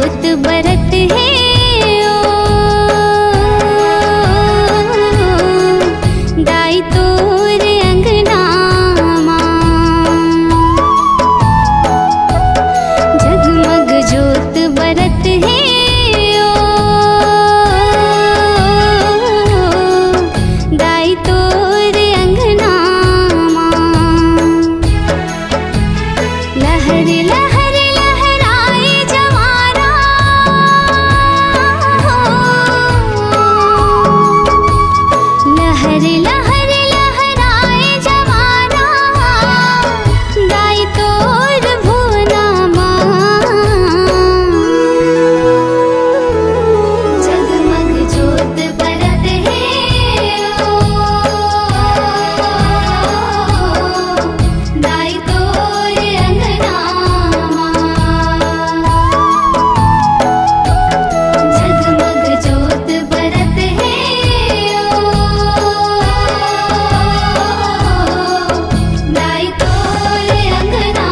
जोत बरत है दाई तोर अंगना जगमग जोत बरत है दाई तोर अंगना लहर लहर लहराए जवाना लहर लहर लहराए जवाना दाई तोर भुवना जगमग जोत बरत है दाई तोर अंगना जगमग जोत बरत है दाई तोर अंगना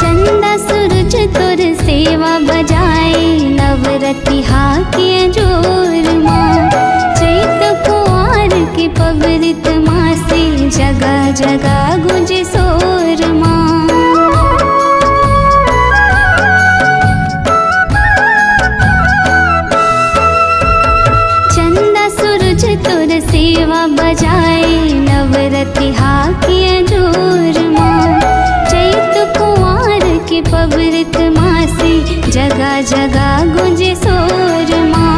चंदा सूरज तोर सेवा बजाए नवरति हाके जोर माँ चैत कुआर के पवित्र माँ से जगह जगह गुंजे सोर माँ चंदा सूरज तोर सेवा बजाए नवरति हाके जोर माँ चैत कुआर के पवित्र माँ से जगह जगह गुंजे सोर माँ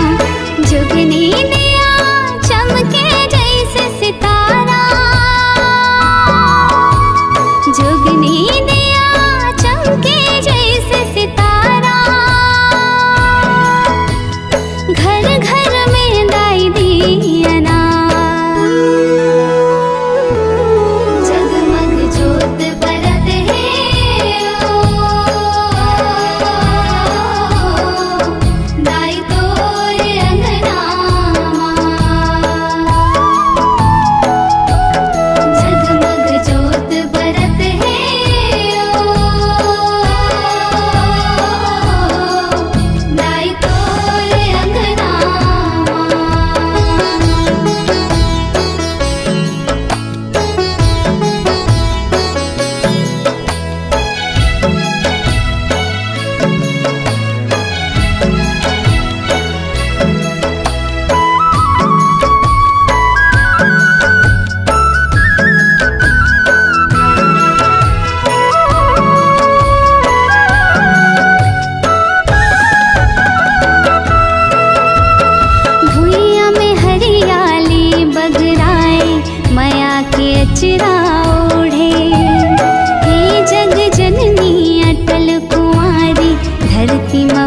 जुगनी दिया चमके जैसे सितारा जुगनी दिया चमके जैसे सितारा घर घर में दाई दियना जगमग जोत बरत है दाई तोर अंगना जगमग जोत बरत है दाई तोर अंगना भुइया में हरियाली बगराए माया के अचरा ओढ़े हे जग जननी अटल कुंवारी धरती में